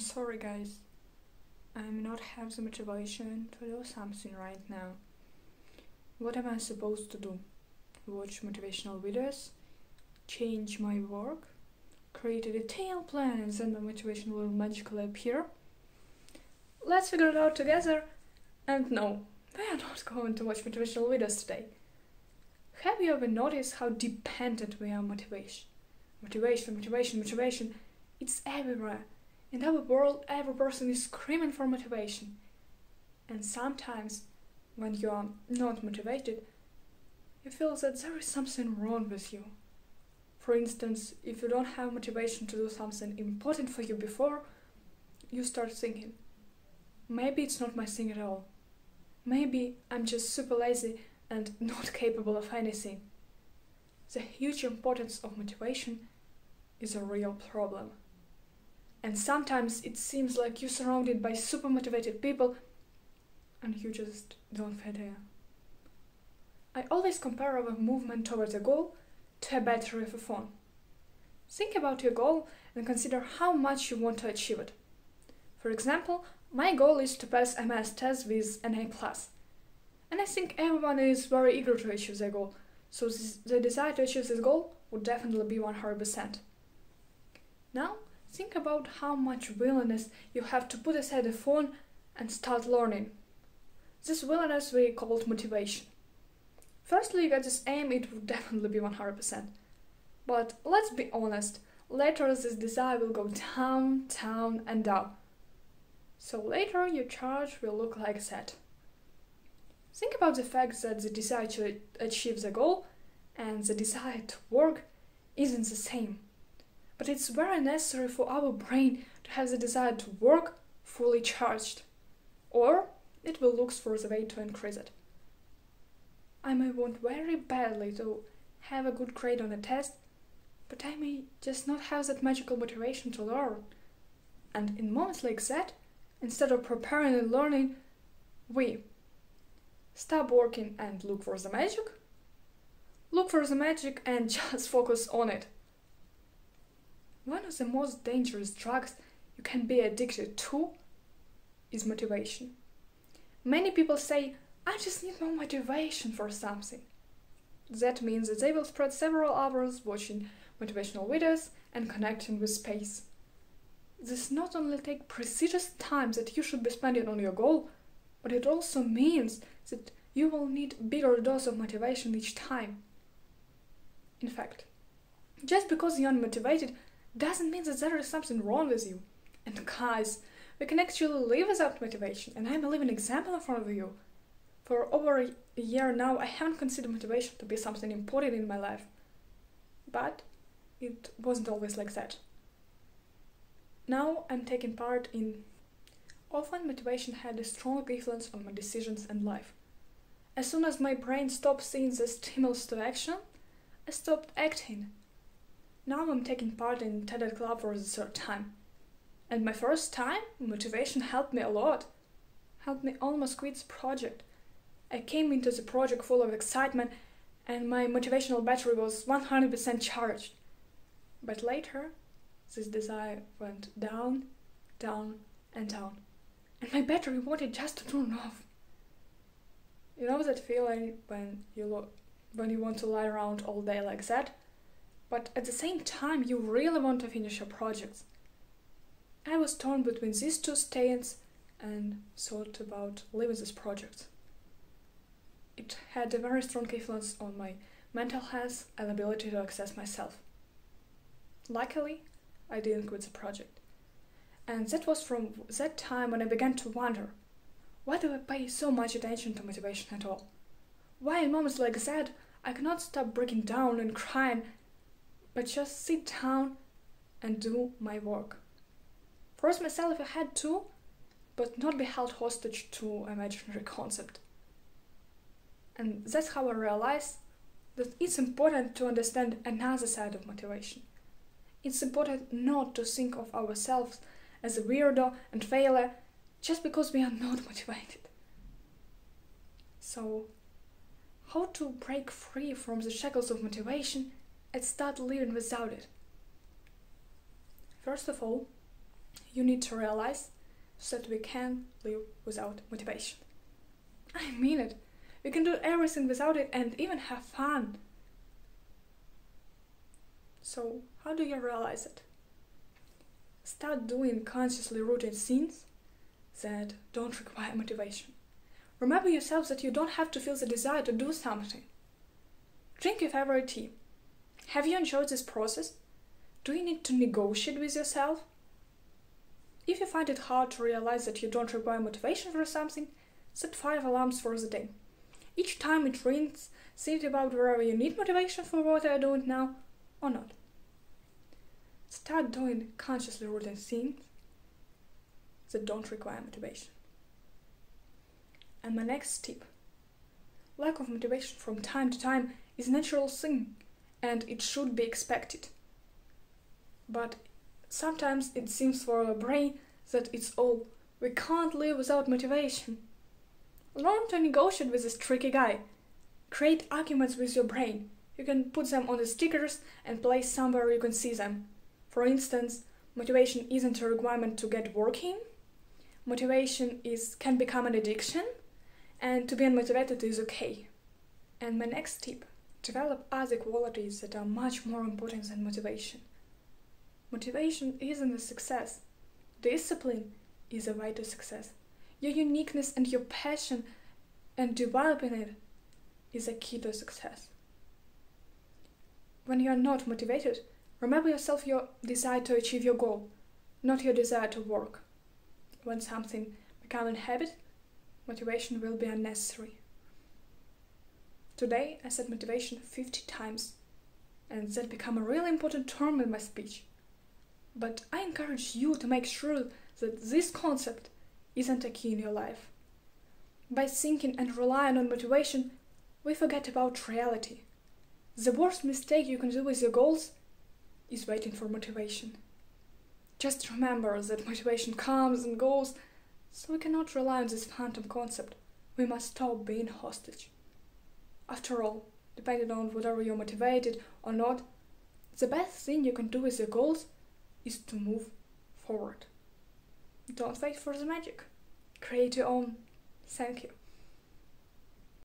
Sorry guys, I'm not have the motivation to do something right now. What am I supposed to do? Watch motivational videos? Change my work? Create a detailed plan and then my motivation will magically appear? Let's figure it out together. And no, we are not going to watch motivational videos today. Have you ever noticed how dependent we are on motivation? Motivation. It's everywhere. In our world, every person is screaming for motivation. And sometimes, when you are not motivated, you feel that there is something wrong with you. For instance, if you don't have motivation to do something important for you before, you start thinking, maybe it's not my thing at all. Maybe I'm just super lazy and not capable of anything. The huge importance of motivation is a real problem. And sometimes it seems like you're surrounded by super motivated people and you just don't fit in. I always compare our movement towards a goal to a battery of a phone. Think about your goal and consider how much you want to achieve it. For example, my goal is to pass a math test with an A+. And I think everyone is very eager to achieve their goal, so the desire to achieve this goal would definitely be 100%. Now, think about how much willingness you have to put aside the phone and start learning. This willingness we call motivation. Firstly, you get this aim, it would definitely be 100%. But let's be honest, later this desire will go down, and down. So later your charge will look like that. Think about the fact that the desire to achieve the goal and the desire to work isn't the same. But it's very necessary for our brain to have the desire to work fully charged. Or it will look for the way to increase it. I may want very badly to have a good grade on a test, but I may just not have that magical motivation to learn. And in moments like that, instead of preparing and learning, we stop working and look for the magic. Look for the magic and just focus on it. One of the most dangerous drugs you can be addicted to is motivation. Many people say, I just need more motivation for something. That means that they will spend several hours watching motivational videos and connecting with space. This not only takes precious time that you should be spending on your goal, but it also means that you will need bigger dose of motivation each time. In fact, just because you're unmotivated doesn't mean that there is something wrong with you. And guys, we can actually live without motivation, and I'm a living example in front of you. For over a year now, I haven't considered motivation to be something important in my life. But it wasn't always like that. Now I'm taking part in... Often motivation had a strong influence on my decisions and life. As soon as my brain stopped seeing the stimulus to action, I stopped acting. Now I'm taking part in TED Club for the third time. And my first time, motivation helped me a lot. Helped me almost quit the project. I came into the project full of excitement and my motivational battery was 100% charged. But later, this desire went down, and down. And my battery wanted just to turn off. You know that feeling when you want to lie around all day like that, but at the same time you really want to finish your projects. I was torn between these two states and thought about leaving this project. It had a very strong influence on my mental health and ability to access myself. Luckily, I didn't quit the project. And that was from that time when I began to wonder, why do I pay so much attention to motivation at all? Why in moments like that I cannot stop breaking down and crying, but just sit down and do my work. Force myself if I had to, but not be held hostage to an imaginary concept. And that's how I realized that it's important to understand another side of motivation. It's important not to think of ourselves as a weirdo and failure just because we are not motivated. So, how to break free from the shackles of motivation and start living without it? First of all, you need to realize so that we can live without motivation. I mean it. We can do everything without it and even have fun. So, how do you realize it? Start doing consciously routine things that don't require motivation. Remember yourself that you don't have to feel the desire to do something. Drink your favorite tea. Have you enjoyed this process? Do you need to negotiate with yourself? If you find it hard to realize that you don't require motivation for something, set 5 alarms for the day. Each time it rings, think about whether you need motivation for what you are doing now or not. Start doing consciously routine things that don't require motivation. And my next tip. Lack of motivation from time to time is a natural thing and it should be expected. But sometimes it seems for our brain that it's all. We can't live without motivation. Learn to negotiate with this tricky guy. Create arguments with your brain. You can put them on the stickers and place somewhere you can see them. For instance, motivation isn't a requirement to get working. Motivation can become an addiction, and to be unmotivated is okay. And my next tip, develop other qualities that are much more important than motivation. Motivation isn't a success. Discipline is a way to success. Your uniqueness and your passion and developing it is a key to success. When you are not motivated, remember yourself your desire to achieve your goal, not your desire to work. When something becomes a habit, motivation will be unnecessary. Today I said motivation 50 times, and that became a really important term in my speech. But I encourage you to make sure that this concept isn't a key in your life. By thinking and relying on motivation, we forget about reality. The worst mistake you can do with your goals is waiting for motivation. Just remember that motivation comes and goes, so we cannot rely on this phantom concept. We must stop being hostage. After all, depending on whether you're motivated or not, the best thing you can do with your goals is to move forward. Don't wait for the magic. Create your own. Thank you.